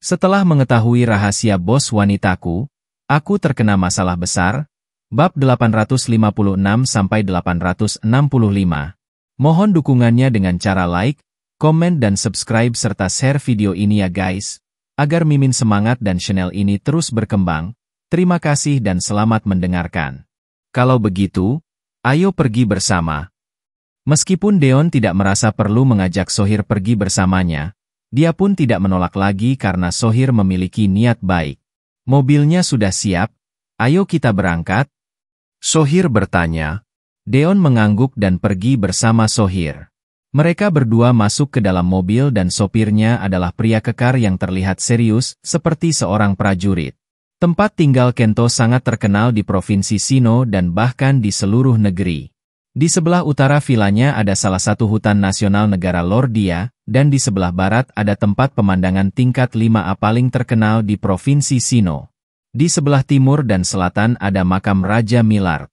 Setelah mengetahui rahasia bos wanitaku, aku terkena masalah besar. Bab 856-865. Mohon dukungannya dengan cara like, komen dan subscribe serta share video ini ya guys, agar Mimin semangat dan channel ini terus berkembang. Terima kasih dan selamat mendengarkan. Kalau begitu, ayo pergi bersama. Meskipun Deon tidak merasa perlu mengajak Sohir pergi bersamanya, dia pun tidak menolak lagi karena Sohir memiliki niat baik. Mobilnya sudah siap, ayo kita berangkat. Sohir bertanya. Deon mengangguk dan pergi bersama Sohir. Mereka berdua masuk ke dalam mobil dan sopirnya adalah pria kekar yang terlihat serius, seperti seorang prajurit. Tempat tinggal Kento sangat terkenal di Provinsi Sinnoh dan bahkan di seluruh negeri. Di sebelah utara vilanya ada salah satu hutan nasional negara Lordia, dan di sebelah barat ada tempat pemandangan tingkat 5A paling terkenal di Provinsi Sinnoh. Di sebelah timur dan selatan ada makam Raja Millard.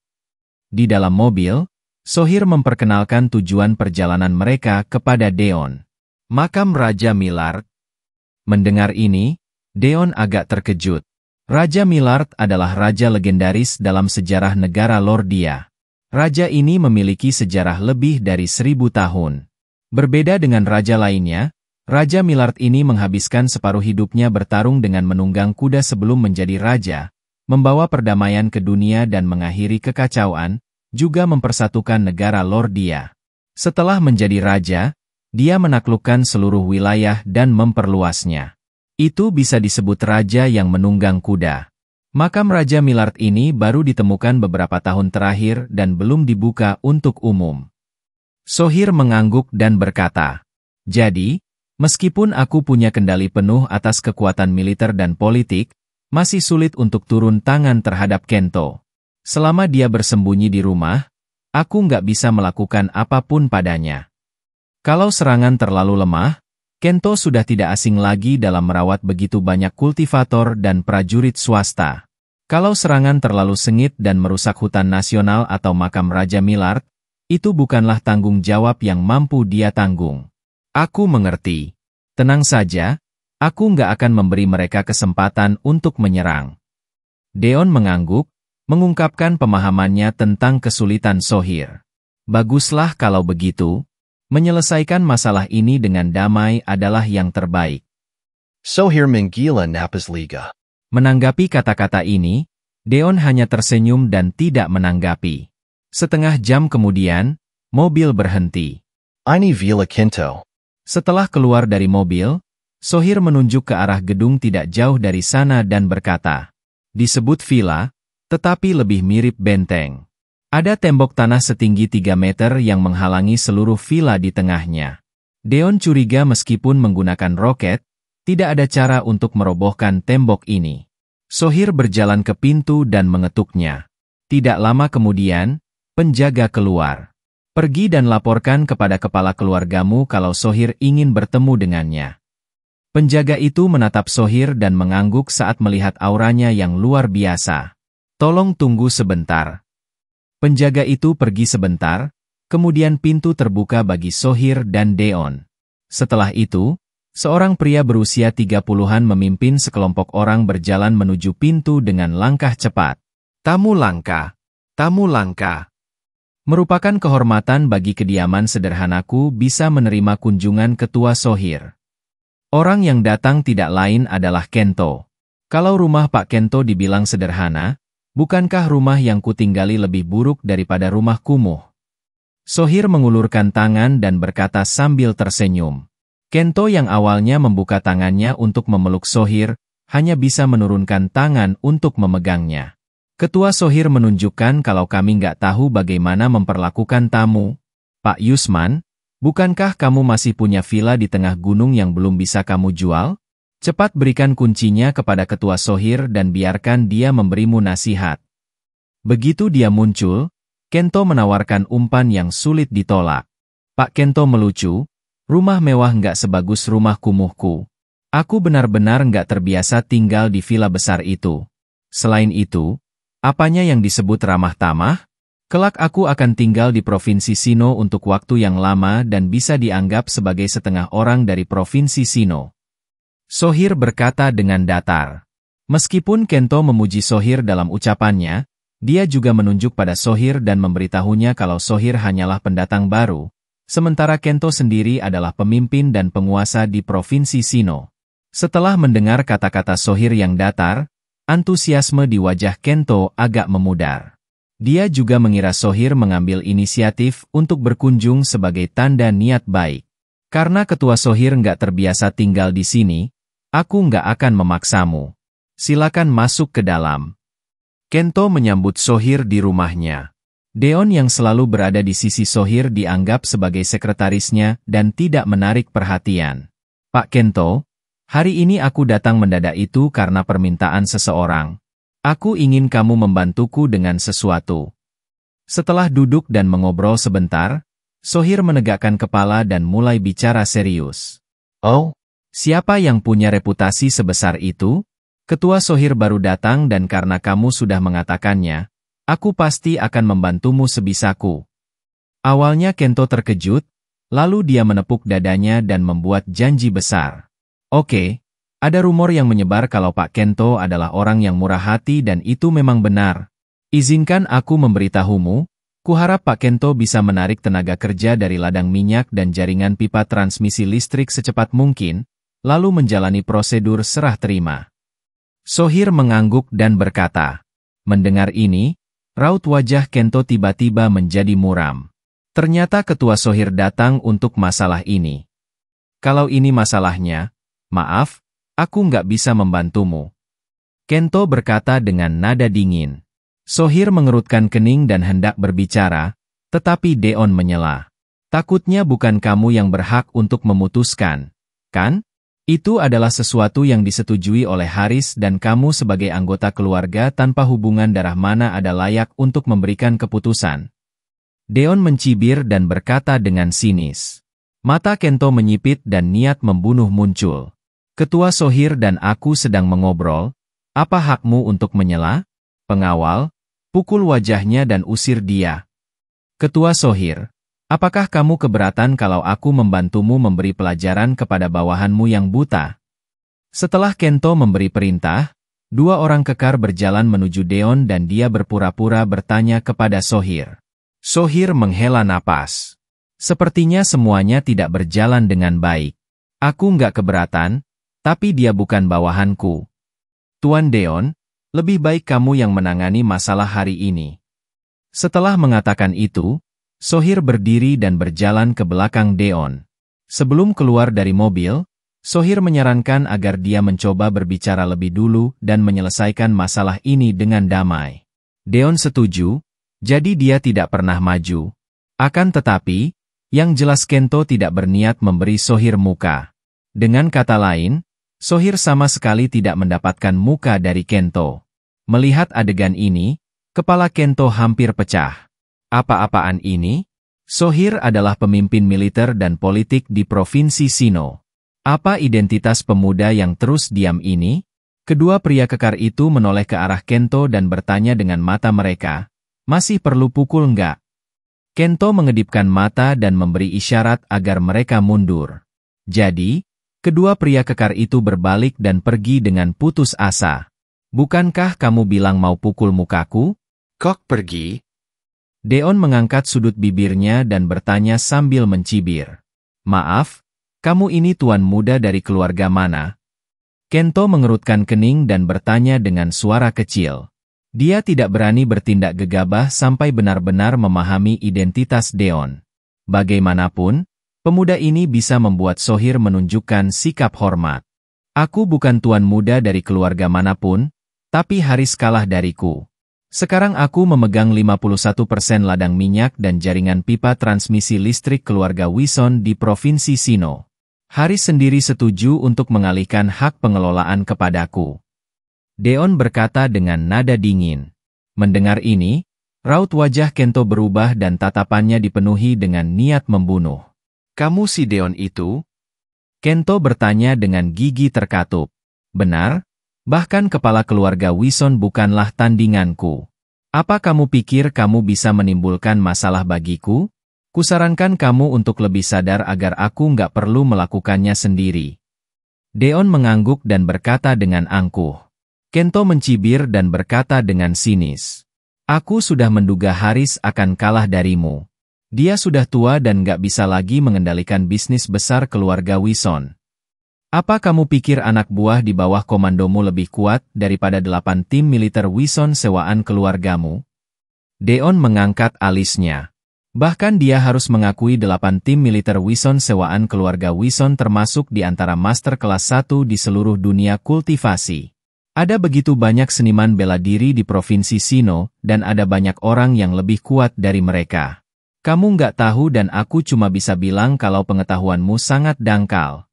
Di dalam mobil, Sohir memperkenalkan tujuan perjalanan mereka kepada Deon. Makam Raja Millard. Mendengar ini, Deon agak terkejut. Raja Millard adalah raja legendaris dalam sejarah negara Lordia. Raja ini memiliki sejarah lebih dari 1000 tahun. Berbeda dengan raja lainnya, Raja Millard ini menghabiskan separuh hidupnya bertarung dengan menunggang kuda sebelum menjadi raja, membawa perdamaian ke dunia dan mengakhiri kekacauan, juga mempersatukan negara Lordia. Setelah menjadi raja, dia menaklukkan seluruh wilayah dan memperluasnya. Itu bisa disebut raja yang menunggang kuda. Makam Raja Millard ini baru ditemukan beberapa tahun terakhir dan belum dibuka untuk umum. Sohir mengangguk dan berkata, "Jadi, meskipun aku punya kendali penuh atas kekuatan militer dan politik, masih sulit untuk turun tangan terhadap Kento. Selama dia bersembunyi di rumah, aku nggak bisa melakukan apapun padanya. Kalau serangan terlalu lemah, Kento sudah tidak asing lagi dalam merawat begitu banyak kultivator dan prajurit swasta. Kalau serangan terlalu sengit dan merusak hutan nasional atau makam Raja Millard, itu bukanlah tanggung jawab yang mampu dia tanggung. Aku mengerti. Tenang saja, aku nggak akan memberi mereka kesempatan untuk menyerang." Deon mengangguk, mengungkapkan pemahamannya tentang kesulitan Sohir. Baguslah kalau begitu. Menyelesaikan masalah ini dengan damai adalah yang terbaik. Sohir menggila napas liga. Menanggapi kata-kata ini, Deon hanya tersenyum dan tidak menanggapi. Setengah jam kemudian, mobil berhenti. Ini Villa Kento. Setelah keluar dari mobil, Sohir menunjuk ke arah gedung tidak jauh dari sana dan berkata, "Disebut villa, tetapi lebih mirip benteng. Ada tembok tanah setinggi 3 meter yang menghalangi seluruh villa di tengahnya." Deon curiga meskipun menggunakan roket, tidak ada cara untuk merobohkan tembok ini. Sohir berjalan ke pintu dan mengetuknya. Tidak lama kemudian, penjaga keluar. "Pergi dan laporkan kepada kepala keluargamu kalau Sohir ingin bertemu dengannya." Penjaga itu menatap Sohir dan mengangguk saat melihat auranya yang luar biasa. "Tolong tunggu sebentar." Penjaga itu pergi sebentar, kemudian pintu terbuka bagi Sohir dan Deon. Setelah itu, seorang pria berusia 30-an memimpin sekelompok orang berjalan menuju pintu dengan langkah cepat. "Tamu langka. Tamu langka." Merupakan kehormatan bagi kediaman sederhanaku bisa menerima kunjungan ketua Sohir. Orang yang datang tidak lain adalah Kento. Kalau rumah Pak Kento dibilang sederhana, bukankah rumah yang kutinggali lebih buruk daripada rumah kumuh? Sohir mengulurkan tangan dan berkata sambil tersenyum. Kento yang awalnya membuka tangannya untuk memeluk Sohir, hanya bisa menurunkan tangan untuk memegangnya. Ketua Sohir menunjukkan kalau kami nggak tahu bagaimana memperlakukan tamu. "Pak Yusman, bukankah kamu masih punya villa di tengah gunung yang belum bisa kamu jual? Cepat berikan kuncinya kepada ketua Sohir dan biarkan dia memberimu nasihat." Begitu dia muncul, Kento menawarkan umpan yang sulit ditolak. "Pak Kento melucu, rumah mewah nggak sebagus rumah kumuhku. Aku benar-benar nggak terbiasa tinggal di villa besar itu. Selain itu, apanya yang disebut ramah tamah? Kelak aku akan tinggal di Provinsi Sinnoh untuk waktu yang lama dan bisa dianggap sebagai setengah orang dari Provinsi Sinnoh." Sohir berkata dengan datar. Meskipun Kento memuji Sohir dalam ucapannya, dia juga menunjuk pada Sohir dan memberitahunya kalau Sohir hanyalah pendatang baru, sementara Kento sendiri adalah pemimpin dan penguasa di Provinsi Sinnoh. Setelah mendengar kata-kata Sohir yang datar, antusiasme di wajah Kento agak memudar. Dia juga mengira Sohir mengambil inisiatif untuk berkunjung sebagai tanda niat baik. Karena ketua Sohir nggak terbiasa tinggal di sini, aku nggak akan memaksamu. Silakan masuk ke dalam. Kento menyambut Sohir di rumahnya. Deon yang selalu berada di sisi Sohir dianggap sebagai sekretarisnya dan tidak menarik perhatian. Pak Kento, hari ini aku datang mendadak itu karena permintaan seseorang. Aku ingin kamu membantuku dengan sesuatu. Setelah duduk dan mengobrol sebentar, Sohir menegakkan kepala dan mulai bicara serius. Oh, Siapa yang punya reputasi sebesar itu? Ketua Sohir baru datang dan karena kamu sudah mengatakannya, aku pasti akan membantumu sebisaku. Awalnya Kento terkejut, lalu dia menepuk dadanya dan membuat janji besar. Oke, ada rumor yang menyebar kalau Pak Kento adalah orang yang murah hati dan itu memang benar. Izinkan aku memberitahumu, kuharap Pak Kento bisa menarik tenaga kerja dari ladang minyak dan jaringan pipa transmisi listrik secepat mungkin, lalu menjalani prosedur serah terima. Sohir mengangguk dan berkata. Mendengar ini, raut wajah Kento tiba-tiba menjadi muram. Ternyata ketua Sohir datang untuk masalah ini. Kalau ini masalahnya, maaf, aku nggak bisa membantumu. Kento berkata dengan nada dingin. Sohir mengerutkan kening dan hendak berbicara, tetapi Deon menyela. Takutnya bukan kamu yang berhak untuk memutuskan, kan? Itu adalah sesuatu yang disetujui oleh Haris dan kamu sebagai anggota keluarga tanpa hubungan darah mana ada layak untuk memberikan keputusan. Deon mencibir dan berkata dengan sinis. Mata Kento menyipit dan niat membunuh muncul. Ketua Sohir dan aku sedang mengobrol, apa hakmu untuk menyela? Pengawal, pukul wajahnya dan usir dia. Ketua Sohir. Apakah kamu keberatan kalau aku membantumu memberi pelajaran kepada bawahanmu yang buta? Setelah Kento memberi perintah, dua orang kekar berjalan menuju Deon dan dia berpura-pura bertanya kepada Sohir. Sohir menghela napas. Sepertinya semuanya tidak berjalan dengan baik. Aku nggak keberatan, tapi dia bukan bawahanku. Tuan Deon, lebih baik kamu yang menangani masalah hari ini. Setelah mengatakan itu, Sohir berdiri dan berjalan ke belakang Deon. Sebelum keluar dari mobil, Sohir menyarankan agar dia mencoba berbicara lebih dulu dan menyelesaikan masalah ini dengan damai. Deon setuju, jadi dia tidak pernah maju. Akan tetapi, yang jelas Kento tidak berniat memberi Sohir muka. Dengan kata lain, Sohir sama sekali tidak mendapatkan muka dari Kento. Melihat adegan ini, kepala Kento hampir pecah. Apa-apaan ini? Sohir adalah pemimpin militer dan politik di Provinsi Sinnoh. Apa identitas pemuda yang terus diam ini? Kedua pria kekar itu menoleh ke arah Kento dan bertanya dengan mata mereka, masih perlu pukul nggak? Kento mengedipkan mata dan memberi isyarat agar mereka mundur. Jadi, kedua pria kekar itu berbalik dan pergi dengan putus asa. Bukankah kamu bilang mau pukul mukaku? kok pergi? Deon mengangkat sudut bibirnya dan bertanya sambil mencibir. Maaf, kamu ini tuan muda dari keluarga mana? Kento mengerutkan kening dan bertanya dengan suara kecil. Dia tidak berani bertindak gegabah sampai benar-benar memahami identitas Deon. Bagaimanapun, pemuda ini bisa membuat Sohir menunjukkan sikap hormat. Aku bukan tuan muda dari keluarga manapun, tapi Haris kalah dariku. Sekarang aku memegang 51% ladang minyak dan jaringan pipa transmisi listrik keluarga Wison di Provinsi Sinnoh. Haris sendiri setuju untuk mengalihkan hak pengelolaan kepadaku. Deon berkata dengan nada dingin. Mendengar ini, raut wajah Kento berubah dan tatapannya dipenuhi dengan niat membunuh. Kamu si Deon itu? Kento bertanya dengan gigi terkatup. Benar? Bahkan kepala keluarga Wison bukanlah tandinganku. Apa kamu pikir kamu bisa menimbulkan masalah bagiku? Kusarankan kamu untuk lebih sadar agar aku nggak perlu melakukannya sendiri. Deon mengangguk dan berkata dengan angkuh. Kento mencibir dan berkata dengan sinis. Aku sudah menduga Haris akan kalah darimu. Dia sudah tua dan gak bisa lagi mengendalikan bisnis besar keluarga Wison. Apa kamu pikir anak buah di bawah komandomu lebih kuat daripada 8 tim militer Wison sewaan keluargamu? Deon mengangkat alisnya. Bahkan dia harus mengakui 8 tim militer Wison sewaan keluarga Wison termasuk di antara master kelas 1 di seluruh dunia kultivasi. Ada begitu banyak seniman bela diri di Provinsi Sinnoh, dan ada banyak orang yang lebih kuat dari mereka. Kamu nggak tahu dan aku cuma bisa bilang kalau pengetahuanmu sangat dangkal.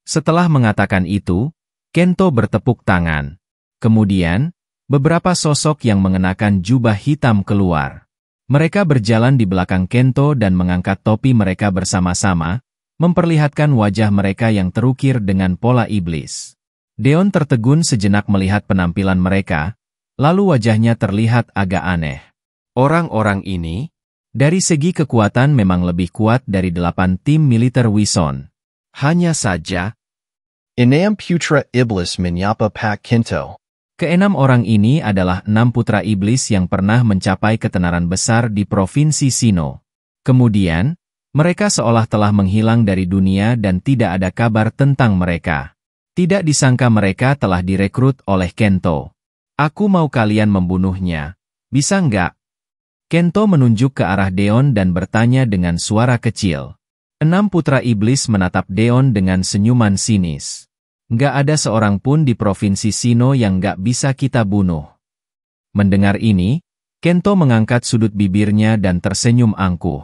Setelah mengatakan itu, Kento bertepuk tangan. Kemudian, beberapa sosok yang mengenakan jubah hitam keluar. Mereka berjalan di belakang Kento dan mengangkat topi mereka bersama-sama, memperlihatkan wajah mereka yang terukir dengan pola iblis. Deon tertegun sejenak melihat penampilan mereka, lalu wajahnya terlihat agak aneh. Orang-orang ini, dari segi kekuatan memang lebih kuat dari 8 tim militer Wison. Hanya saja, Inam Putra Iblis Menyapa Pak Kinto. Keenam orang ini adalah 6 putra iblis yang pernah mencapai ketenaran besar di Provinsi Sinnoh. Kemudian, mereka seolah telah menghilang dari dunia dan tidak ada kabar tentang mereka. Tidak disangka mereka telah direkrut oleh Kento. Aku mau kalian membunuhnya. Bisa nggak? Kento menunjuk ke arah Deon dan bertanya dengan suara kecil. 6 putra iblis menatap Deon dengan senyuman sinis. Nggak ada seorang pun di Provinsi Sinnoh yang nggak bisa kita bunuh. Mendengar ini, Kento mengangkat sudut bibirnya dan tersenyum angkuh.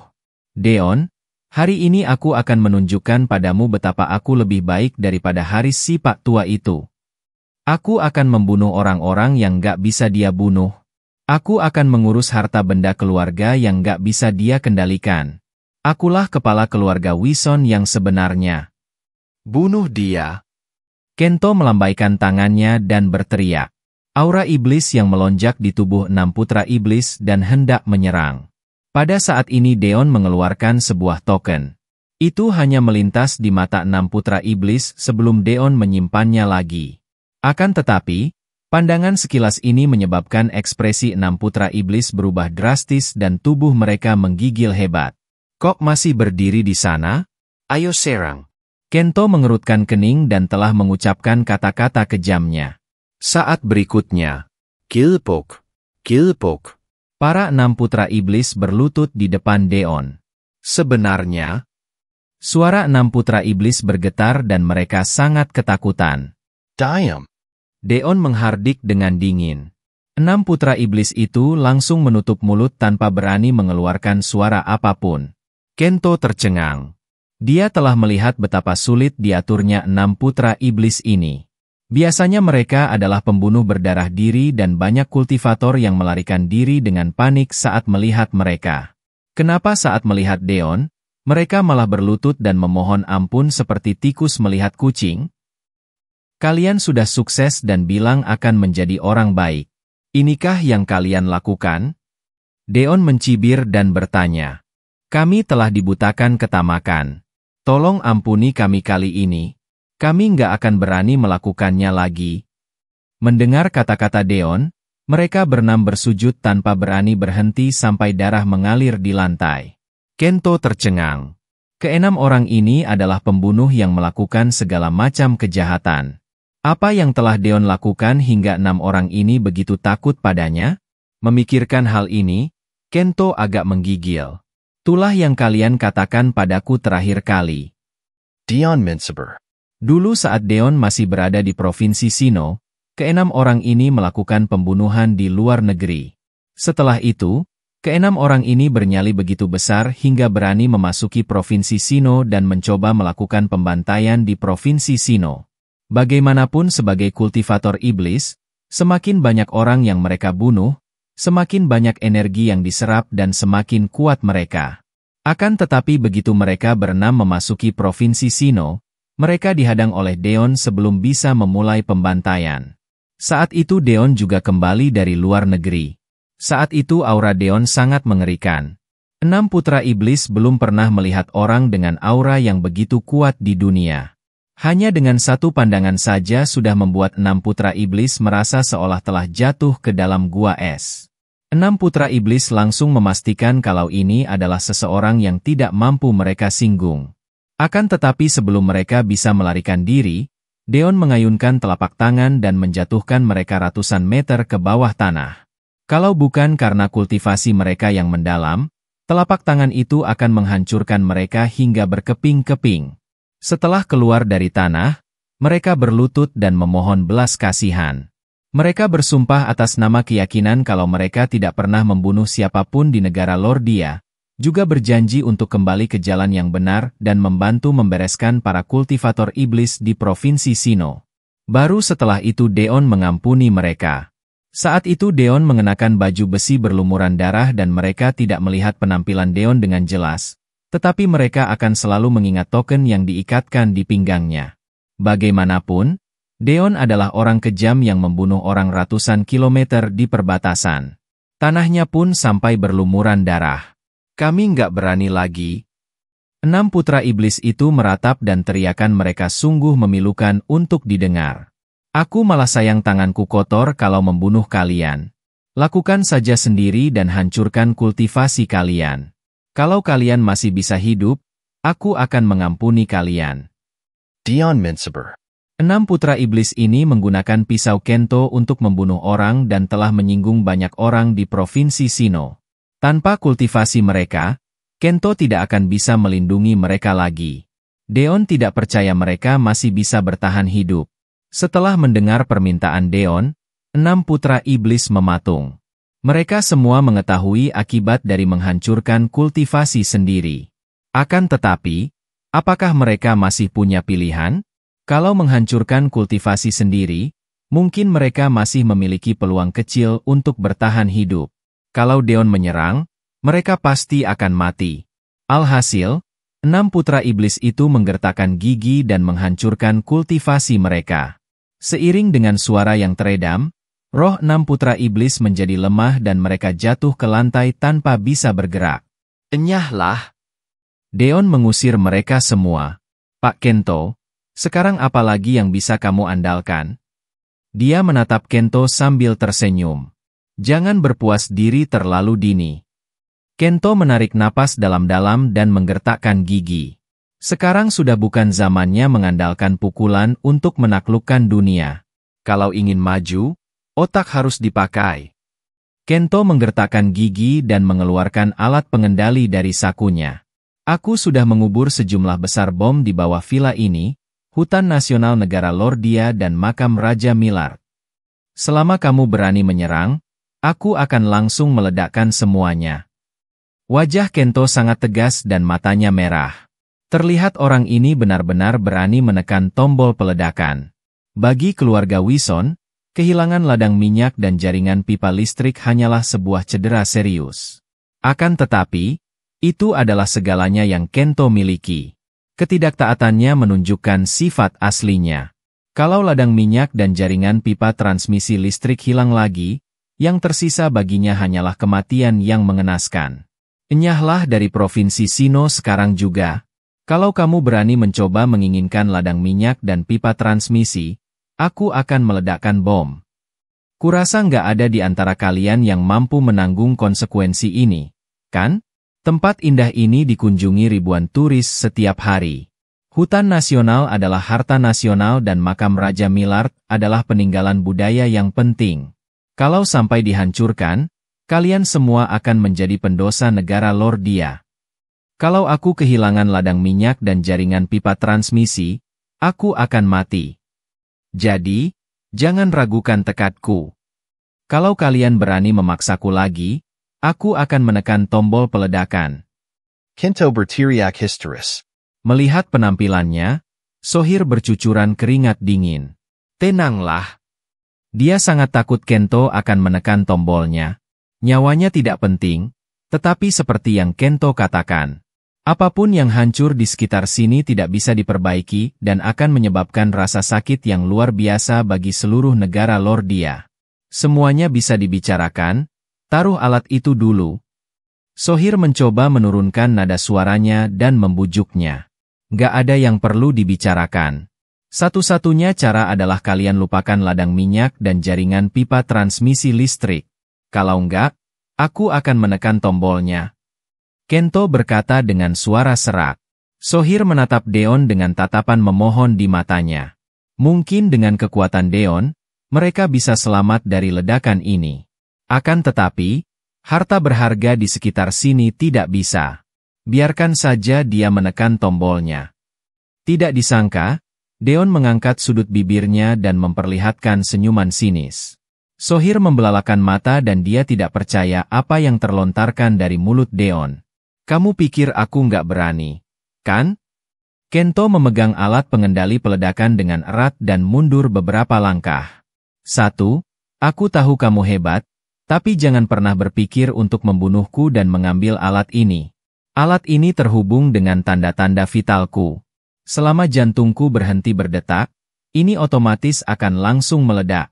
Deon, hari ini aku akan menunjukkan padamu betapa aku lebih baik daripada Haris si Pak Tua itu. Aku akan membunuh orang-orang yang nggak bisa dia bunuh. Aku akan mengurus harta benda keluarga yang nggak bisa dia kendalikan. Akulah kepala keluarga Wison yang sebenarnya. Bunuh dia. Kento melambaikan tangannya dan berteriak. Aura iblis yang melonjak di tubuh 6 putra iblis dan hendak menyerang. Pada saat ini Deon mengeluarkan sebuah token. Itu hanya melintas di mata 6 putra iblis sebelum Deon menyimpannya lagi. Akan tetapi, pandangan sekilas ini menyebabkan ekspresi 6 putra iblis berubah drastis dan tubuh mereka menggigil hebat. Kok masih berdiri di sana? Ayo serang. Kento mengerutkan kening dan telah mengucapkan kata-kata kejamnya. Saat berikutnya, Gilpok, Gilpok. Para 6 putra iblis berlutut di depan Deon. Sebenarnya, suara 6 putra iblis bergetar dan mereka sangat ketakutan. Diam. Deon menghardik dengan dingin. 6 putra iblis itu langsung menutup mulut tanpa berani mengeluarkan suara apapun. Kento tercengang. Dia telah melihat betapa sulit diaturnya 6 putra iblis ini. Biasanya mereka adalah pembunuh berdarah diri dan banyak kultivator yang melarikan diri dengan panik saat melihat mereka. Kenapa saat melihat Deon, mereka malah berlutut dan memohon ampun seperti tikus melihat kucing? Kalian sudah sukses dan bilang akan menjadi orang baik. Inikah yang kalian lakukan? Deon mencibir dan bertanya. Kami telah dibutakan ketamakan. Tolong ampuni kami kali ini. Kami nggak akan berani melakukannya lagi. Mendengar kata-kata Deon, mereka berenam bersujud tanpa berani berhenti sampai darah mengalir di lantai. Kento tercengang. Keenam orang ini adalah pembunuh yang melakukan segala macam kejahatan. Apa yang telah Deon lakukan hingga 6 orang ini begitu takut padanya? Memikirkan hal ini, Kento agak menggigil. Itulah yang kalian katakan padaku terakhir kali. Dion Minsaber. Dulu saat Deon masih berada di Provinsi Sinnoh, keenam orang ini melakukan pembunuhan di luar negeri. Setelah itu, keenam orang ini bernyali begitu besar hingga berani memasuki Provinsi Sinnoh dan mencoba melakukan pembantaian di Provinsi Sinnoh. Bagaimanapun sebagai kultivator iblis, semakin banyak orang yang mereka bunuh, semakin banyak energi yang diserap dan semakin kuat mereka. Akan tetapi begitu mereka berenam memasuki Provinsi Sinnoh, mereka dihadang oleh Deon sebelum bisa memulai pembantaian. Saat itu Deon juga kembali dari luar negeri. Saat itu aura Deon sangat mengerikan. 6 putra iblis belum pernah melihat orang dengan aura yang begitu kuat di dunia. Hanya dengan satu pandangan saja sudah membuat 6 putra iblis merasa seolah telah jatuh ke dalam gua es. 6 putra iblis langsung memastikan kalau ini adalah seseorang yang tidak mampu mereka singgung. Akan tetapi sebelum mereka bisa melarikan diri, Deon mengayunkan telapak tangan dan menjatuhkan mereka ratusan meter ke bawah tanah. Kalau bukan karena kultivasi mereka yang mendalam, telapak tangan itu akan menghancurkan mereka hingga berkeping-keping. Setelah keluar dari tanah, mereka berlutut dan memohon belas kasihan. Mereka bersumpah atas nama keyakinan kalau mereka tidak pernah membunuh siapapun di negara Lordia, juga berjanji untuk kembali ke jalan yang benar dan membantu membereskan para kultivator iblis di Provinsi Sinnoh. Baru setelah itu Deon mengampuni mereka. Saat itu Deon mengenakan baju besi berlumuran darah dan mereka tidak melihat penampilan Deon dengan jelas, tetapi mereka akan selalu mengingat token yang diikatkan di pinggangnya. Bagaimanapun, Deon adalah orang kejam yang membunuh orang ratusan kilometer di perbatasan. Tanahnya pun sampai berlumuran darah. Kami nggak berani lagi. 6 putra iblis itu meratap dan teriakan mereka sungguh memilukan untuk didengar. Aku malah sayang tanganku kotor kalau membunuh kalian. Lakukan saja sendiri dan hancurkan kultivasi kalian. Kalau kalian masih bisa hidup, aku akan mengampuni kalian. Dion Minsaber. 6 putra iblis ini menggunakan pisau Kento untuk membunuh orang dan telah menyinggung banyak orang di Provinsi Sinnoh. Tanpa kultivasi mereka, Kento tidak akan bisa melindungi mereka lagi. Deon tidak percaya mereka masih bisa bertahan hidup. Setelah mendengar permintaan Deon, 6 putra iblis mematung. Mereka semua mengetahui akibat dari menghancurkan kultivasi sendiri. Akan tetapi, apakah mereka masih punya pilihan? Kalau menghancurkan kultivasi sendiri, mungkin mereka masih memiliki peluang kecil untuk bertahan hidup. Kalau Deon menyerang, mereka pasti akan mati. Alhasil, 6 putra iblis itu menggertakkan gigi dan menghancurkan kultivasi mereka. Seiring dengan suara yang teredam, roh 6 putra iblis menjadi lemah dan mereka jatuh ke lantai tanpa bisa bergerak. Enyahlah! Deon mengusir mereka semua. Pak Kento, sekarang apa lagi yang bisa kamu andalkan? Dia menatap Kento sambil tersenyum. Jangan berpuas diri terlalu dini. Kento menarik napas dalam-dalam dan menggertakkan gigi. Sekarang sudah bukan zamannya mengandalkan pukulan untuk menaklukkan dunia. Kalau ingin maju, otak harus dipakai. Kento menggertakkan gigi dan mengeluarkan alat pengendali dari sakunya. Aku sudah mengubur sejumlah besar bom di bawah villa ini, hutan nasional negara Lordia dan makam Raja Millard. Selama kamu berani menyerang, aku akan langsung meledakkan semuanya. Wajah Kento sangat tegas dan matanya merah. Terlihat orang ini benar-benar berani menekan tombol peledakan. Bagi keluarga Wison, kehilangan ladang minyak dan jaringan pipa listrik hanyalah sebuah cedera serius. Akan tetapi, itu adalah segalanya yang Kento miliki. Ketidaktaatannya menunjukkan sifat aslinya. Kalau ladang minyak dan jaringan pipa transmisi listrik hilang lagi, yang tersisa baginya hanyalah kematian yang mengenaskan. Enyahlah dari Provinsi Sinnoh sekarang juga. Kalau kamu berani mencoba menginginkan ladang minyak dan pipa transmisi, aku akan meledakkan bom. Kurasa nggak ada di antara kalian yang mampu menanggung konsekuensi ini, kan? Tempat indah ini dikunjungi ribuan turis setiap hari. Hutan nasional adalah harta nasional dan makam Raja Millard adalah peninggalan budaya yang penting. Kalau sampai dihancurkan, kalian semua akan menjadi pendosa negara Lordia. Kalau aku kehilangan ladang minyak dan jaringan pipa transmisi, aku akan mati. Jadi, jangan ragukan tekadku. Kalau kalian berani memaksaku lagi, aku akan menekan tombol peledakan. Kento berteriak histeris. Melihat penampilannya, Sohir bercucuran keringat dingin. Tenanglah. Dia sangat takut Kento akan menekan tombolnya. Nyawanya tidak penting, tetapi seperti yang Kento katakan, apapun yang hancur di sekitar sini tidak bisa diperbaiki dan akan menyebabkan rasa sakit yang luar biasa bagi seluruh negara Lordia. Semuanya bisa dibicarakan, taruh alat itu dulu. Sohir mencoba menurunkan nada suaranya dan membujuknya. Gak ada yang perlu dibicarakan. Satu-satunya cara adalah kalian lupakan ladang minyak dan jaringan pipa transmisi listrik. Kalau enggak, aku akan menekan tombolnya. Kento berkata dengan suara serak. Sohir menatap Deon dengan tatapan memohon di matanya. Mungkin dengan kekuatan Deon, mereka bisa selamat dari ledakan ini. Akan tetapi, harta berharga di sekitar sini tidak bisa. Biarkan saja dia menekan tombolnya. Tidak disangka, Deon mengangkat sudut bibirnya dan memperlihatkan senyuman sinis. Sohir membelalakan mata dan dia tidak percaya apa yang terlontarkan dari mulut Deon. Kamu pikir aku nggak berani, kan? Kento memegang alat pengendali peledakan dengan erat dan mundur beberapa langkah. 1. Aku tahu kamu hebat, tapi jangan pernah berpikir untuk membunuhku dan mengambil alat ini. Alat ini terhubung dengan tanda-tanda vitalku. Selama jantungku berhenti berdetak, ini otomatis akan langsung meledak.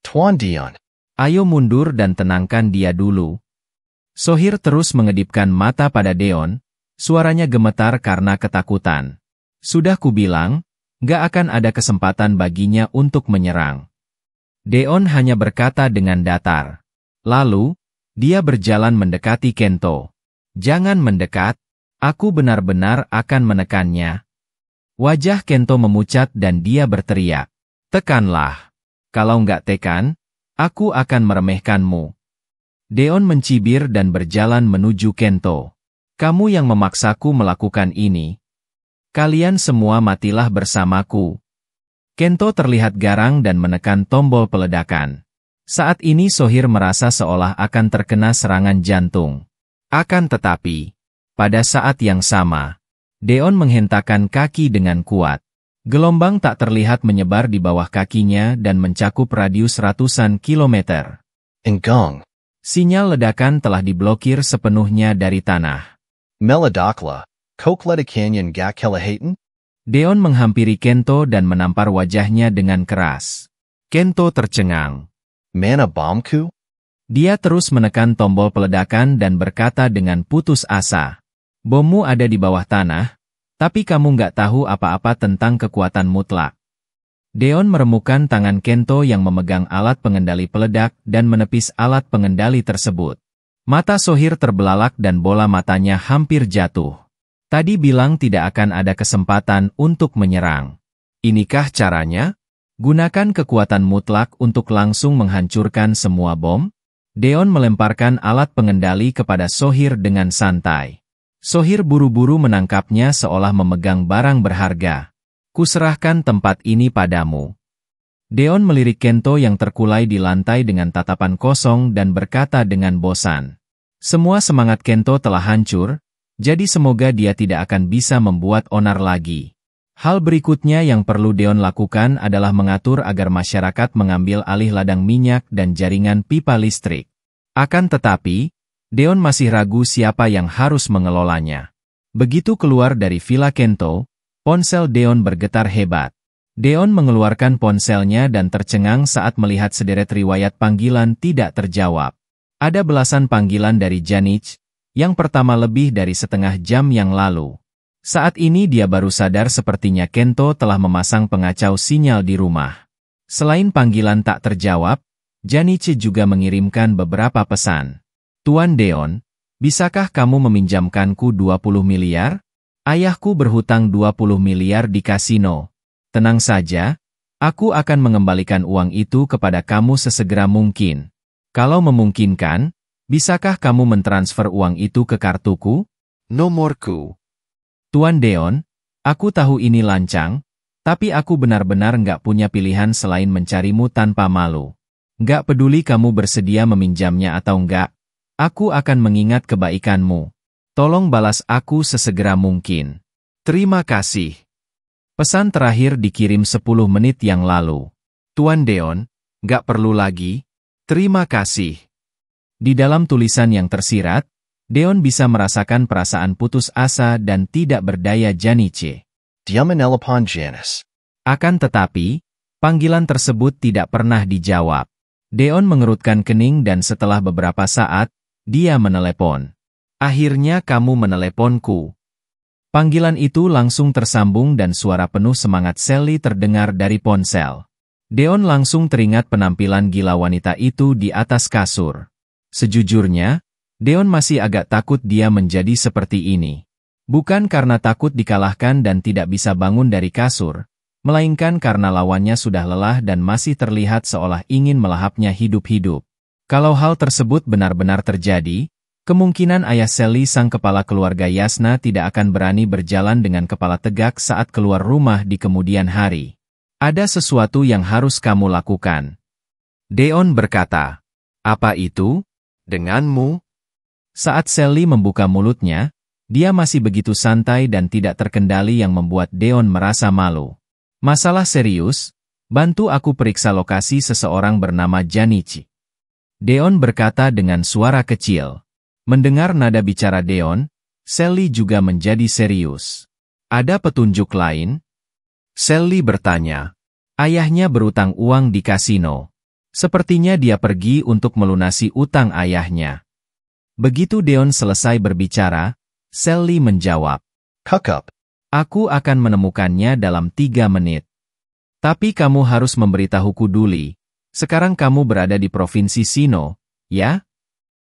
Tuan Deon. Ayo mundur dan tenangkan dia dulu. Sohir terus mengedipkan mata pada Deon, suaranya gemetar karena ketakutan. Sudah kubilang, gak akan ada kesempatan baginya untuk menyerang. Deon hanya berkata dengan datar. Lalu, dia berjalan mendekati Kento. Jangan mendekat, aku benar-benar akan menekannya. Wajah Kento memucat dan dia berteriak. Tekanlah. Kalau nggak tekan, aku akan meremehkanmu. Deon mencibir dan berjalan menuju Kento. Kamu yang memaksaku melakukan ini. Kalian semua matilah bersamaku. Kento terlihat garang dan menekan tombol peledakan. Saat ini Sohir merasa seolah akan terkena serangan jantung. Akan tetapi, pada saat yang sama, Deon menghentakkan kaki dengan kuat. Gelombang tak terlihat menyebar di bawah kakinya dan mencakup radius ratusan kilometer. Engong. Sinyal ledakan telah diblokir sepenuhnya dari tanah. Meladakla. Kokleta Canyon Gakelahaten? Deon menghampiri Kento dan menampar wajahnya dengan keras. Kento tercengang. Mana bombku? Dia terus menekan tombol peledakan dan berkata dengan putus asa. Bommu ada di bawah tanah, tapi kamu nggak tahu apa-apa tentang kekuatan mutlak. Deon meremukkan tangan Kento yang memegang alat pengendali peledak dan menepis alat pengendali tersebut. Mata Sohir terbelalak dan bola matanya hampir jatuh. Tadi bilang tidak akan ada kesempatan untuk menyerang. Inikah caranya? Gunakan kekuatan mutlak untuk langsung menghancurkan semua bom? Deon melemparkan alat pengendali kepada Sohir dengan santai. Sohir buru-buru menangkapnya seolah memegang barang berharga. Kuserahkan tempat ini padamu. Deon melirik Kento yang terkulai di lantai dengan tatapan kosong dan berkata dengan bosan. Semua semangat Kento telah hancur, jadi semoga dia tidak akan bisa membuat onar lagi. Hal berikutnya yang perlu Deon lakukan adalah mengatur agar masyarakat mengambil alih ladang minyak dan jaringan pipa listrik. Akan tetapi, Deon masih ragu siapa yang harus mengelolanya. Begitu keluar dari Villa Kento, ponsel Deon bergetar hebat. Deon mengeluarkan ponselnya dan tercengang saat melihat sederet riwayat panggilan tidak terjawab. Ada belasan panggilan dari Janich, yang pertama lebih dari setengah jam yang lalu. Saat ini dia baru sadar sepertinya Kento telah memasang pengacau sinyal di rumah. Selain panggilan tak terjawab, Janich juga mengirimkan beberapa pesan. Tuan Deon, bisakah kamu meminjamkanku 20 miliar? Ayahku berhutang 20 miliar di kasino. Tenang saja, aku akan mengembalikan uang itu kepada kamu sesegera mungkin. Kalau memungkinkan, bisakah kamu mentransfer uang itu ke kartuku? Nomorku. Tuan Deon, aku tahu ini lancang, tapi aku benar-benar nggak punya pilihan selain mencarimu tanpa malu. Nggak peduli kamu bersedia meminjamnya atau nggak. Aku akan mengingat kebaikanmu. Tolong balas aku sesegera mungkin. Terima kasih. Pesan terakhir dikirim 10 menit yang lalu. Tuan Deon, nggak perlu lagi. Terima kasih. Di dalam tulisan yang tersirat, Deon bisa merasakan perasaan putus asa dan tidak berdaya Janich. Dia menelepon Janice. Akan tetapi, panggilan tersebut tidak pernah dijawab. Deon mengerutkan kening dan setelah beberapa saat, dia menelepon. Akhirnya kamu meneleponku. Panggilan itu langsung tersambung dan suara penuh semangat Sally terdengar dari ponsel. Deon langsung teringat penampilan gila wanita itu di atas kasur. Sejujurnya, Deon masih agak takut dia menjadi seperti ini. Bukan karena takut dikalahkan dan tidak bisa bangun dari kasur, melainkan karena lawannya sudah lelah dan masih terlihat seolah ingin melahapnya hidup-hidup. Kalau hal tersebut benar-benar terjadi, kemungkinan ayah Sally sang kepala keluarga Yasna tidak akan berani berjalan dengan kepala tegak saat keluar rumah di kemudian hari. Ada sesuatu yang harus kamu lakukan. Deon berkata. Apa itu? Denganmu? Saat Sally membuka mulutnya, dia masih begitu santai dan tidak terkendali yang membuat Deon merasa malu. Masalah serius? Bantu aku periksa lokasi seseorang bernama Janichi. Deon berkata dengan suara kecil. Mendengar nada bicara Deon, Sally juga menjadi serius. Ada petunjuk lain? Sally bertanya. Ayahnya berutang uang di kasino. Sepertinya dia pergi untuk melunasi utang ayahnya. Begitu Deon selesai berbicara, Sally menjawab. Cup. Aku akan menemukannya dalam 3 menit. Tapi kamu harus memberitahuku dulu. Sekarang kamu berada di Provinsi Sino, ya?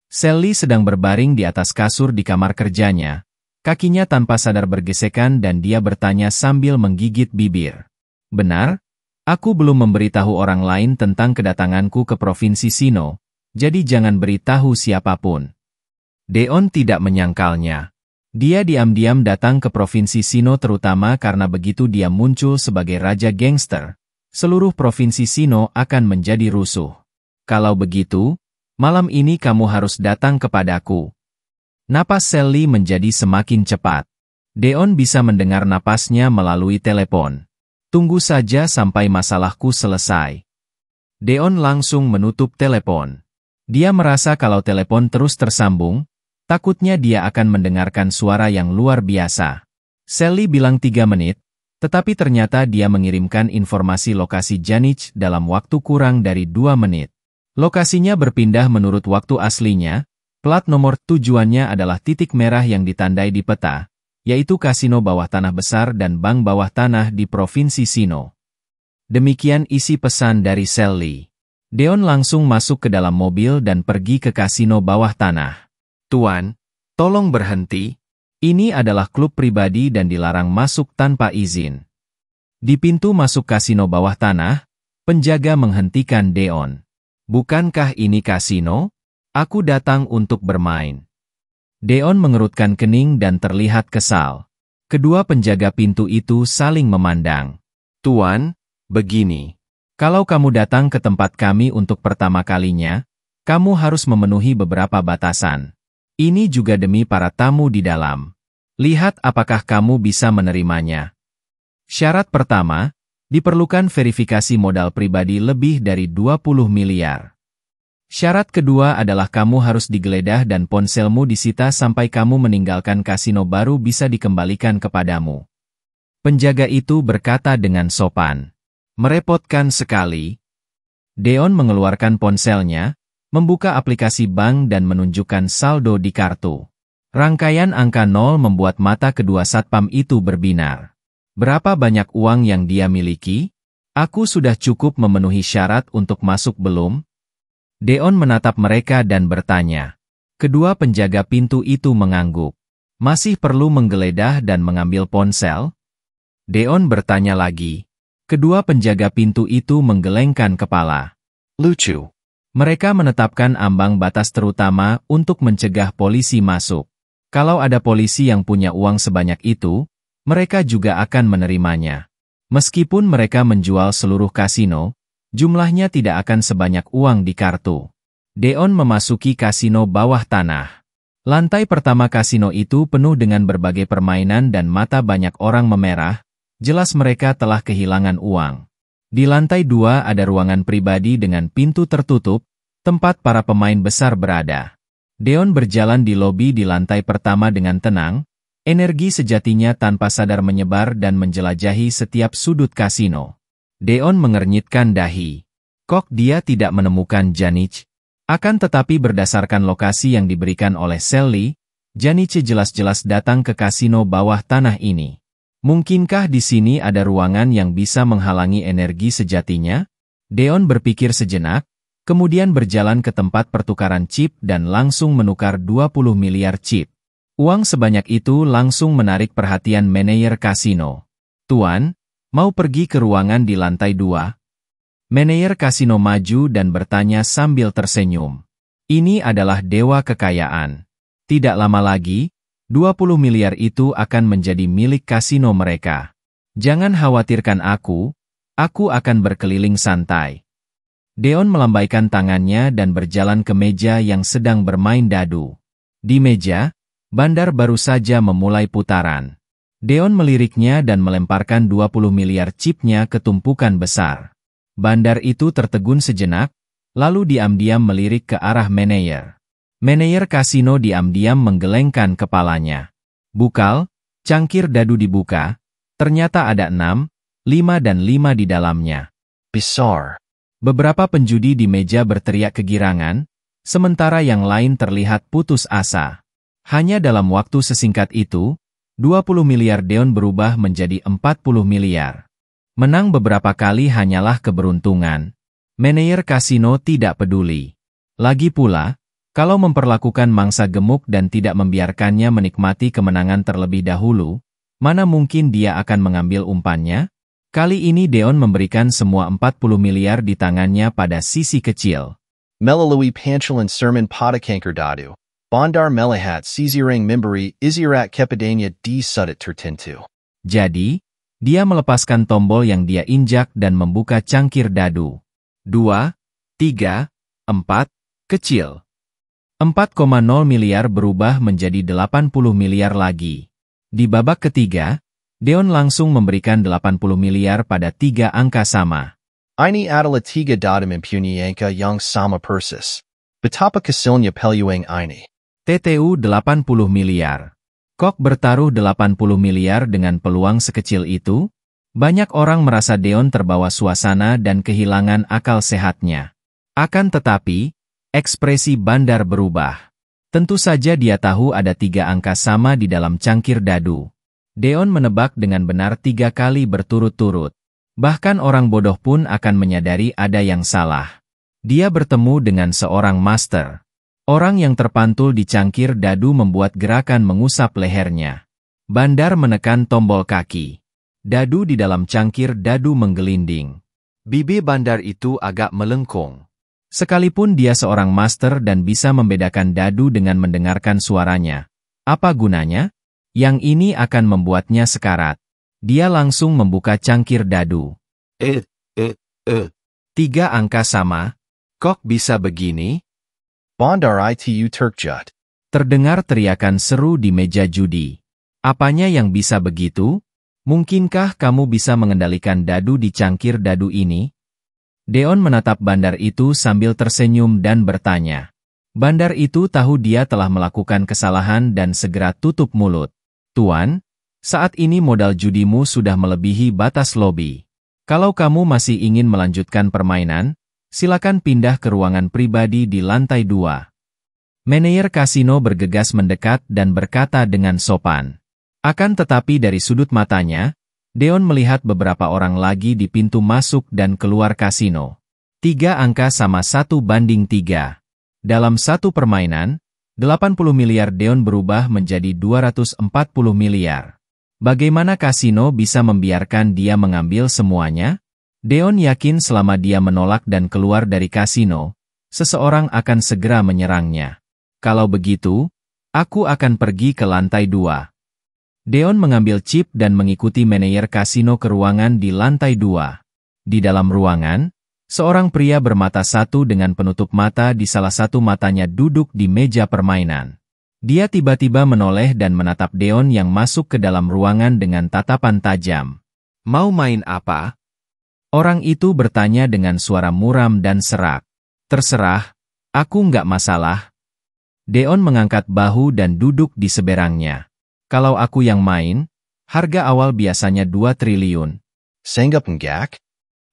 Sally sedang berbaring di atas kasur di kamar kerjanya. Kakinya tanpa sadar bergesekan dan dia bertanya sambil menggigit bibir. Benar? Aku belum memberitahu orang lain tentang kedatanganku ke Provinsi Sino, jadi jangan beritahu siapapun. Deon tidak menyangkalnya. Dia diam-diam datang ke Provinsi Sino terutama karena begitu dia muncul sebagai raja gangster, seluruh Provinsi Sino akan menjadi rusuh. Kalau begitu, malam ini kamu harus datang kepadaku. Napas Sally menjadi semakin cepat. Deon bisa mendengar napasnya melalui telepon. Tunggu saja sampai masalahku selesai. Deon langsung menutup telepon. Dia merasa kalau telepon terus tersambung, takutnya dia akan mendengarkan suara yang luar biasa. Sally bilang 3 menit, tetapi ternyata dia mengirimkan informasi lokasi Janichi dalam waktu kurang dari 2 menit. Lokasinya berpindah menurut waktu aslinya, plat nomor tujuannya adalah titik merah yang ditandai di peta, yaitu kasino bawah tanah besar dan bank bawah tanah di Provinsi Sino. Demikian isi pesan dari Sally. Deon langsung masuk ke dalam mobil dan pergi ke kasino bawah tanah. Tuan, tolong berhenti. Ini adalah klub pribadi dan dilarang masuk tanpa izin. Di pintu masuk kasino bawah tanah, penjaga menghentikan Deon. Bukankah ini kasino? Aku datang untuk bermain. Deon mengerutkan kening dan terlihat kesal. Kedua penjaga pintu itu saling memandang. Tuan, begini. Kalau kamu datang ke tempat kami untuk pertama kalinya, kamu harus memenuhi beberapa batasan. Ini juga demi para tamu di dalam. Lihat apakah kamu bisa menerimanya. Syarat pertama, diperlukan verifikasi modal pribadi lebih dari 20 miliar. Syarat kedua adalah kamu harus digeledah dan ponselmu disita sampai kamu meninggalkan kasino baru bisa dikembalikan kepadamu. Penjaga itu berkata dengan sopan. Merepotkan sekali. Deon mengeluarkan ponselnya, membuka aplikasi bank dan menunjukkan saldo di kartu. Rangkaian angka 0 membuat mata kedua satpam itu berbinar. Berapa banyak uang yang dia miliki? Aku sudah cukup memenuhi syarat untuk masuk belum? Deon menatap mereka dan bertanya. Kedua penjaga pintu itu mengangguk. Masih perlu menggeledah dan mengambil ponsel? Deon bertanya lagi. Kedua penjaga pintu itu menggelengkan kepala. Lucu. Mereka menetapkan ambang batas terutama untuk mencegah polisi masuk. Kalau ada polisi yang punya uang sebanyak itu, mereka juga akan menerimanya. Meskipun mereka menjual seluruh kasino, jumlahnya tidak akan sebanyak uang di kartu. Deon memasuki kasino bawah tanah. Lantai pertama kasino itu penuh dengan berbagai permainan dan mata banyak orang memerah, jelas mereka telah kehilangan uang. Di lantai 2 ada ruangan pribadi dengan pintu tertutup, tempat para pemain besar berada. Deon berjalan di lobi di lantai pertama dengan tenang, energi sejatinya tanpa sadar menyebar dan menjelajahi setiap sudut kasino. Deon mengernyitkan dahi. Kok dia tidak menemukan Janichi? Akan tetapi berdasarkan lokasi yang diberikan oleh Sally, Janice jelas-jelas datang ke kasino bawah tanah ini. Mungkinkah di sini ada ruangan yang bisa menghalangi energi sejatinya? Deon berpikir sejenak, kemudian berjalan ke tempat pertukaran chip dan langsung menukar 20 miliar chip. Uang sebanyak itu langsung menarik perhatian manajer kasino. "Tuan, mau pergi ke ruangan di lantai 2? Manajer kasino maju dan bertanya sambil tersenyum. Ini adalah dewa kekayaan. Tidak lama lagi, 20 miliar itu akan menjadi milik kasino mereka. Jangan khawatirkan aku akan berkeliling santai." Deon melambaikan tangannya dan berjalan ke meja yang sedang bermain dadu. Di meja, bandar baru saja memulai putaran. Deon meliriknya dan melemparkan 20 miliar chipnya ke tumpukan besar. Bandar itu tertegun sejenak, lalu diam-diam melirik ke arah manajer. Manajer kasino diam-diam menggelengkan kepalanya. Bukal, cangkir dadu dibuka, ternyata ada 6, 5 dan 5 di dalamnya. Bizarre. Beberapa penjudi di meja berteriak kegirangan, sementara yang lain terlihat putus asa. Hanya dalam waktu sesingkat itu, 20 miliar Deon berubah menjadi 40 miliar. Menang beberapa kali hanyalah keberuntungan. Manajer kasino tidak peduli. Lagi pula, kalau memperlakukan mangsa gemuk dan tidak membiarkannya menikmati kemenangan terlebih dahulu, mana mungkin dia akan mengambil umpannya? Kali ini Deon memberikan semua 40 miliar di tangannya pada sisi kecil. Melalui pancalan sermon pada kanker dadu, Bandar melihat sisirang memberi isyarat kepadanya di sudut tertentu. Jadi, dia melepaskan tombol yang dia injak dan membuka cangkir dadu. 2, 3, 4, kecil. 4,0 miliar berubah menjadi 80 miliar lagi. Di babak ketiga, Deon langsung memberikan 80 miliar pada 3 angka sama. Ini adalah 3 dadu mempunyai angka yang sama persis. Betapa kecilnya peluang ini. TTU 80 miliar. Kok bertaruh 80 miliar dengan peluang sekecil itu? Banyak orang merasa Deon terbawa suasana dan kehilangan akal sehatnya. Akan tetapi, ekspresi bandar berubah. Tentu saja dia tahu ada 3 angka sama di dalam cangkir dadu. Deon menebak dengan benar 3 kali berturut-turut. Bahkan orang bodoh pun akan menyadari ada yang salah. Dia bertemu dengan seorang master. Orang yang terpantul di cangkir dadu membuat gerakan mengusap lehernya. Bandar menekan tombol kaki. Dadu di dalam cangkir dadu menggelinding. Bibir bandar itu agak melengkung. Sekalipun dia seorang master dan bisa membedakan dadu dengan mendengarkan suaranya. Apa gunanya? Yang ini akan membuatnya sekarat. Dia langsung membuka cangkir dadu. 3 angka sama? Kok bisa begini? Bandar itu terkejut. Terdengar teriakan seru di meja judi. Apanya yang bisa begitu? Mungkinkah kamu bisa mengendalikan dadu di cangkir dadu ini? Deon menatap bandar itu sambil tersenyum dan bertanya. Bandar itu tahu dia telah melakukan kesalahan dan segera tutup mulut. "Tuan, saat ini modal judimu sudah melebihi batas lobi. Kalau kamu masih ingin melanjutkan permainan, silakan pindah ke ruangan pribadi di lantai 2. Manajer kasino bergegas mendekat dan berkata dengan sopan. Akan tetapi dari sudut matanya, Deon melihat beberapa orang lagi di pintu masuk dan keluar kasino. 3 angka sama 1:3. Dalam satu permainan, 80 miliar Deon berubah menjadi 240 miliar. Bagaimana kasino bisa membiarkan dia mengambil semuanya? Deon yakin selama dia menolak dan keluar dari kasino, seseorang akan segera menyerangnya. Kalau begitu, aku akan pergi ke lantai 2. Deon mengambil chip dan mengikuti manajer kasino ke ruangan di lantai 2. Di dalam ruangan, seorang pria bermata satu dengan penutup mata di salah satu matanya duduk di meja permainan. Dia tiba-tiba menoleh dan menatap Deon yang masuk ke dalam ruangan dengan tatapan tajam. "Mau main apa?" Orang itu bertanya dengan suara muram dan serak. "Terserah, aku nggak masalah." Deon mengangkat bahu dan duduk di seberangnya. "Kalau aku yang main, harga awal biasanya 2 triliun. Sanggap enggak?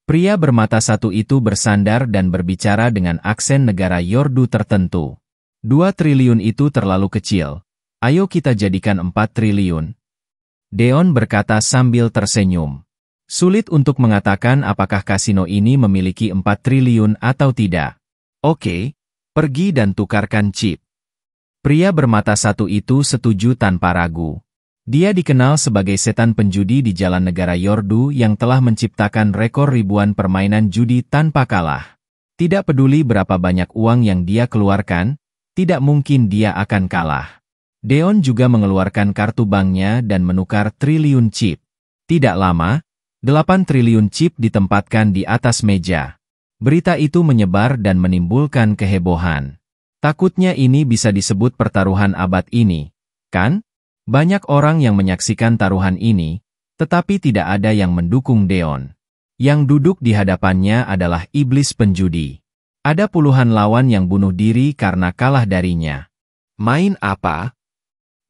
Pria bermata satu itu bersandar dan berbicara dengan aksen negara Yordu tertentu. 2 triliun itu terlalu kecil. Ayo kita jadikan 4 triliun. Deon berkata sambil tersenyum. Sulit untuk mengatakan apakah kasino ini memiliki 4 triliun atau tidak. Oke, pergi dan tukarkan chip. Pria bermata satu itu setuju tanpa ragu. Dia dikenal sebagai setan penjudi di jalan negara Yordu yang telah menciptakan rekor ribuan permainan judi tanpa kalah. Tidak peduli berapa banyak uang yang dia keluarkan, tidak mungkin dia akan kalah. Deon juga mengeluarkan kartu banknya dan menukar triliun chip. Tidak lama, 8 triliun chip ditempatkan di atas meja. Berita itu menyebar dan menimbulkan kehebohan. Takutnya ini bisa disebut pertaruhan abad ini, kan? Banyak orang yang menyaksikan taruhan ini, tetapi tidak ada yang mendukung Deon. Yang duduk di hadapannya adalah iblis penjudi. Ada puluhan lawan yang bunuh diri karena kalah darinya. Main apa?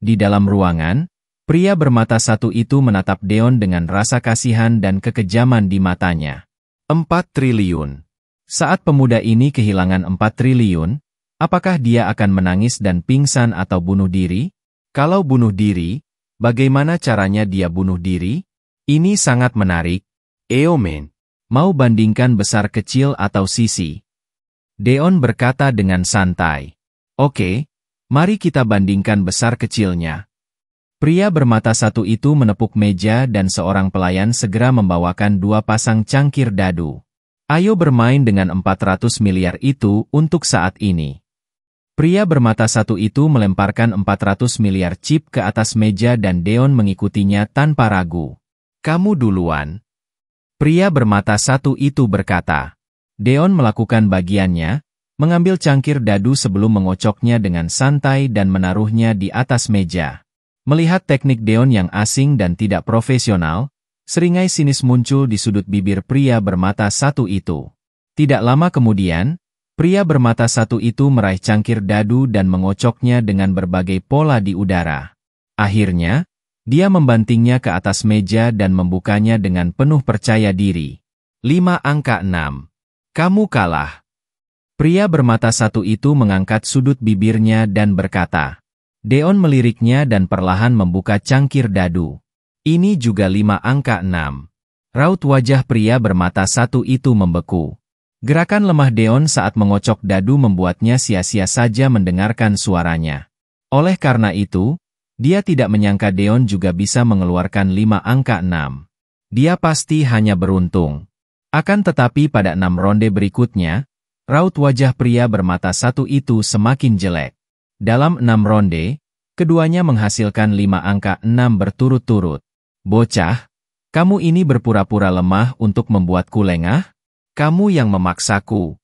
Di dalam ruangan, pria bermata satu itu menatap Deon dengan rasa kasihan dan kekejaman di matanya. 4 triliun. Saat pemuda ini kehilangan 4 triliun, apakah dia akan menangis dan pingsan atau bunuh diri? Kalau bunuh diri, bagaimana caranya dia bunuh diri? Ini sangat menarik. Men, mau bandingkan besar kecil atau sisi? Deon berkata dengan santai. Oke. Mari kita bandingkan besar kecilnya. Pria bermata satu itu menepuk meja dan seorang pelayan segera membawakan 2 pasang cangkir dadu. Ayo bermain dengan 400 miliar itu untuk saat ini. Pria bermata satu itu melemparkan 400 miliar chip ke atas meja dan Deon mengikutinya tanpa ragu. Kamu duluan. Pria bermata satu itu berkata. Deon melakukan bagiannya, mengambil cangkir dadu sebelum mengocoknya dengan santai dan menaruhnya di atas meja. Melihat teknik Deon yang asing dan tidak profesional, seringai sinis muncul di sudut bibir pria bermata satu itu. Tidak lama kemudian, pria bermata satu itu meraih cangkir dadu dan mengocoknya dengan berbagai pola di udara. Akhirnya, dia membantingnya ke atas meja dan membukanya dengan penuh percaya diri. 5 angka 6. Kamu kalah. Pria bermata satu itu mengangkat sudut bibirnya dan berkata. Deon meliriknya dan perlahan membuka cangkir dadu. Ini juga 5 angka 6. Raut wajah pria bermata satu itu membeku. Gerakan lemah Deon saat mengocok dadu membuatnya sia-sia saja mendengarkan suaranya. Oleh karena itu, dia tidak menyangka Deon juga bisa mengeluarkan 5 angka 6. Dia pasti hanya beruntung. Akan tetapi pada 6 ronde berikutnya, raut wajah pria bermata satu itu semakin jelek. Dalam 6 ronde, keduanya menghasilkan 5 angka 6 berturut-turut. Bocah, kamu ini berpura-pura lemah untuk membuatku lengah? Kamu yang memaksaku.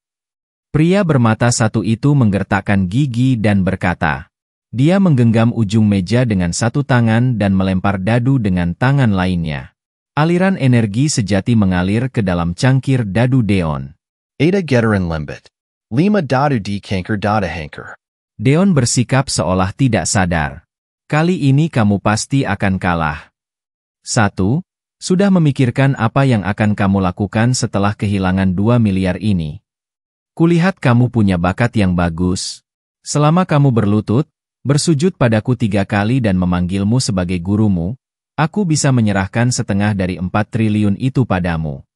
Pria bermata satu itu menggertakkan gigi dan berkata. Dia menggenggam ujung meja dengan satu tangan dan melempar dadu dengan tangan lainnya. Aliran energi sejati mengalir ke dalam cangkir dadu Deon. Ada Geteran Lembet. 5 dadu di kanker dada hanker. Deon bersikap seolah tidak sadar. Kali ini kamu pasti akan kalah. 1. Sudah memikirkan apa yang akan kamu lakukan setelah kehilangan 2 miliar ini. Kulihat kamu punya bakat yang bagus. Selama kamu berlutut, bersujud padaku 3 kali dan memanggilmu sebagai gurumu, aku bisa menyerahkan setengah dari 4 triliun itu padamu.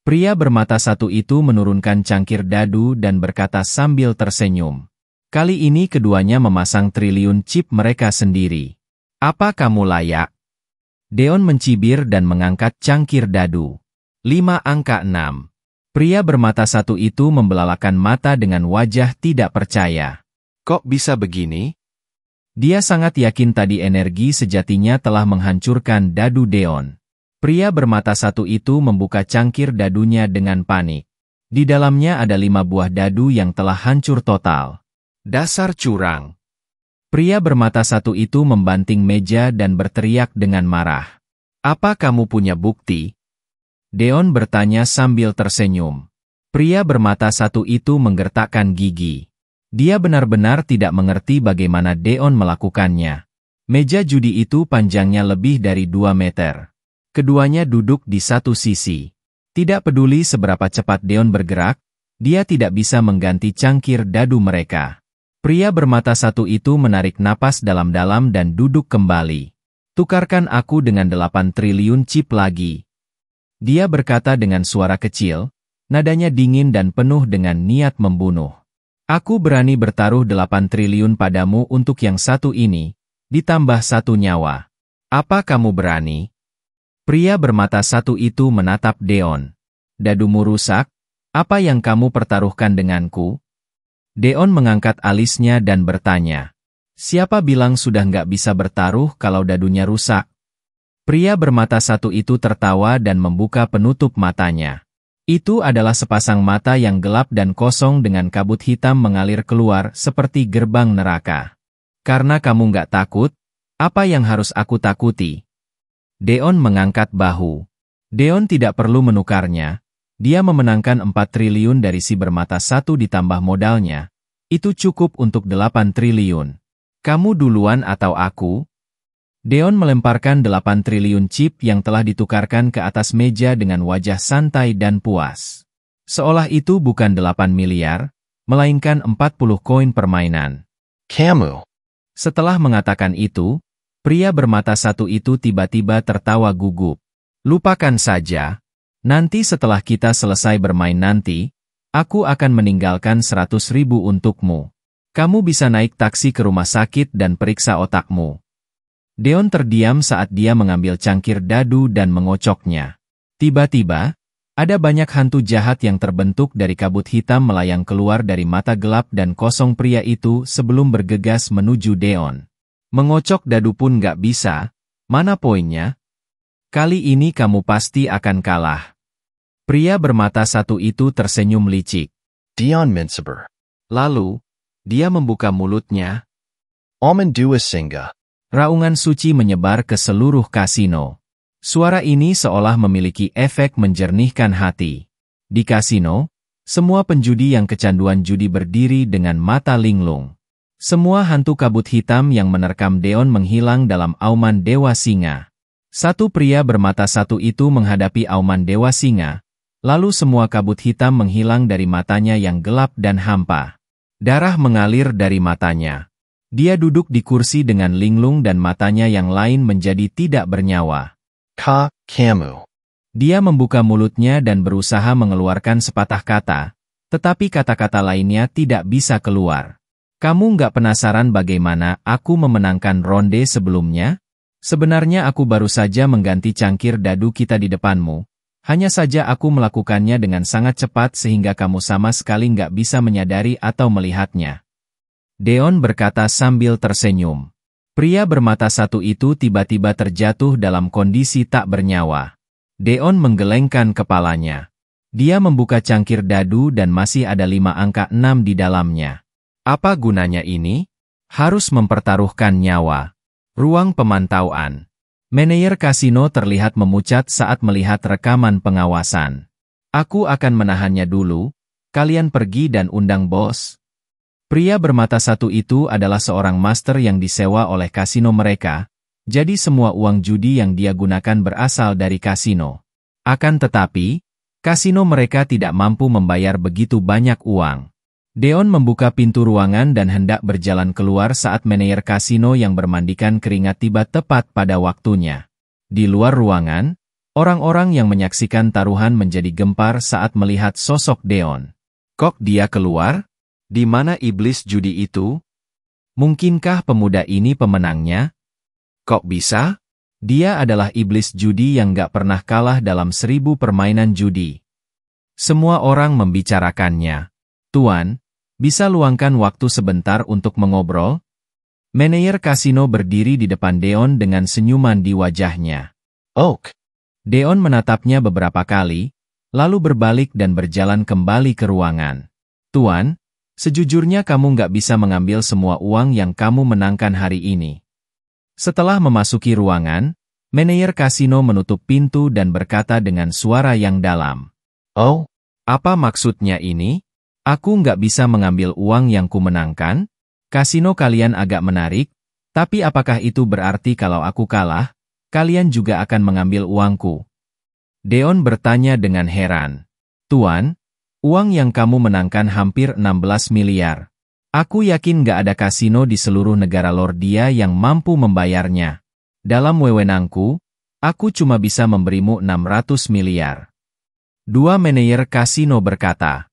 Pria bermata satu itu menurunkan cangkir dadu dan berkata sambil tersenyum. Kali ini keduanya memasang triliun chip mereka sendiri. Apa kamu layak? Deon mencibir dan mengangkat cangkir dadu. 5 angka 6. Pria bermata satu itu membelalakan mata dengan wajah tidak percaya. Kok bisa begini? Dia sangat yakin tadi energi sejatinya telah menghancurkan dadu Deon. Pria bermata satu itu membuka cangkir dadunya dengan panik. Di dalamnya ada 5 buah dadu yang telah hancur total. Dasar curang. Pria bermata satu itu membanting meja dan berteriak dengan marah. Apa kamu punya bukti? Deon bertanya sambil tersenyum. Pria bermata satu itu menggertakkan gigi. Dia benar-benar tidak mengerti bagaimana Deon melakukannya. Meja judi itu panjangnya lebih dari 2 meter. Keduanya duduk di satu sisi. Tidak peduli seberapa cepat Deon bergerak, dia tidak bisa mengganti cangkir dadu mereka. Pria bermata satu itu menarik napas dalam-dalam dan duduk kembali. Tukarkan aku dengan 8 triliun chip lagi. Dia berkata dengan suara kecil, nadanya dingin dan penuh dengan niat membunuh. Aku berani bertaruh 8 triliun padamu untuk yang satu ini, ditambah 1 nyawa. Apa kamu berani? Pria bermata satu itu menatap Deon. Dadumu rusak? Apa yang kamu pertaruhkan denganku? Deon mengangkat alisnya dan bertanya. Siapa bilang sudah nggak bisa bertaruh kalau dadunya rusak? Pria bermata satu itu tertawa dan membuka penutup matanya. Itu adalah sepasang mata yang gelap dan kosong dengan kabut hitam mengalir keluar seperti gerbang neraka. Karena kamu nggak takut, apa yang harus aku takuti? Deon mengangkat bahu. Deon tidak perlu menukarnya. Dia memenangkan 4 triliun dari si bermata satu ditambah modalnya. Itu cukup untuk 8 triliun. Kamu duluan atau aku? Deon melemparkan 8 triliun chip yang telah ditukarkan ke atas meja dengan wajah santai dan puas. Seolah itu bukan 8 miliar, melainkan 40 koin permainan. Kamu. Setelah mengatakan itu, pria bermata satu itu tiba-tiba tertawa gugup. Lupakan saja. Nanti setelah kita selesai bermain nanti, aku akan meninggalkan 100.000 untukmu. Kamu bisa naik taksi ke rumah sakit dan periksa otakmu. Deon terdiam saat dia mengambil cangkir dadu dan mengocoknya. Tiba-tiba, ada banyak hantu jahat yang terbentuk dari kabut hitam melayang keluar dari mata gelap dan kosong pria itu sebelum bergegas menuju Deon. Mengocok dadu pun nggak bisa, mana poinnya? Kali ini kamu pasti akan kalah. Pria bermata satu itu tersenyum licik. Dion Minsaber. Lalu, dia membuka mulutnya. Omen dua singa. Raungan suci menyebar ke seluruh kasino. Suara ini seolah memiliki efek menjernihkan hati. Di kasino, semua penjudi yang kecanduan judi berdiri dengan mata linglung. Semua hantu kabut hitam yang menerkam Deon menghilang dalam auman Dewa Singa. Satu pria bermata satu itu menghadapi auman Dewa Singa, lalu semua kabut hitam menghilang dari matanya yang gelap dan hampa. Darah mengalir dari matanya. Dia duduk di kursi dengan linglung dan matanya yang lain menjadi tidak bernyawa. Kamu. Dia membuka mulutnya dan berusaha mengeluarkan sepatah kata, tetapi kata-kata lainnya tidak bisa keluar. Kamu nggak penasaran bagaimana aku memenangkan ronde sebelumnya? Sebenarnya aku baru saja mengganti cangkir dadu kita di depanmu. Hanya saja aku melakukannya dengan sangat cepat sehingga kamu sama sekali nggak bisa menyadari atau melihatnya. Deon berkata sambil tersenyum. Pria bermata satu itu tiba-tiba terjatuh dalam kondisi tak bernyawa. Deon menggelengkan kepalanya. Dia membuka cangkir dadu dan masih ada 5 angka 6 di dalamnya. Apa gunanya ini? Harus mempertaruhkan nyawa. Ruang pemantauan. Manajer kasino terlihat memucat saat melihat rekaman pengawasan. Aku akan menahannya dulu. Kalian pergi dan undang bos. Pria bermata satu itu adalah seorang master yang disewa oleh kasino mereka, jadi semua uang judi yang dia gunakan berasal dari kasino. Akan tetapi, kasino mereka tidak mampu membayar begitu banyak uang. Deon membuka pintu ruangan dan hendak berjalan keluar saat manajer kasino yang bermandikan keringat tiba tepat pada waktunya. Di luar ruangan, orang-orang yang menyaksikan taruhan menjadi gempar saat melihat sosok Deon. Kok dia keluar? Di mana iblis judi itu? Mungkinkah pemuda ini pemenangnya? Kok bisa? Dia adalah iblis judi yang gak pernah kalah dalam 1000 permainan judi. Semua orang membicarakannya. Tuan, bisa luangkan waktu sebentar untuk mengobrol? Manajer kasino berdiri di depan Deon dengan senyuman di wajahnya. Oak. Deon menatapnya beberapa kali, lalu berbalik dan berjalan kembali ke ruangan. Tuan, sejujurnya kamu nggak bisa mengambil semua uang yang kamu menangkan hari ini. Setelah memasuki ruangan, manajer kasino menutup pintu dan berkata dengan suara yang dalam. Oh? Apa maksudnya ini? Aku nggak bisa mengambil uang yang kumenangkan? Kasino kalian agak menarik, tapi apakah itu berarti kalau aku kalah, kalian juga akan mengambil uangku? Deon bertanya dengan heran. Tuan, uang yang kamu menangkan hampir 16 miliar. Aku yakin gak ada kasino di seluruh negara Lordia yang mampu membayarnya. Dalam wewenangku, aku cuma bisa memberimu 600 miliar. Dua manajer kasino berkata.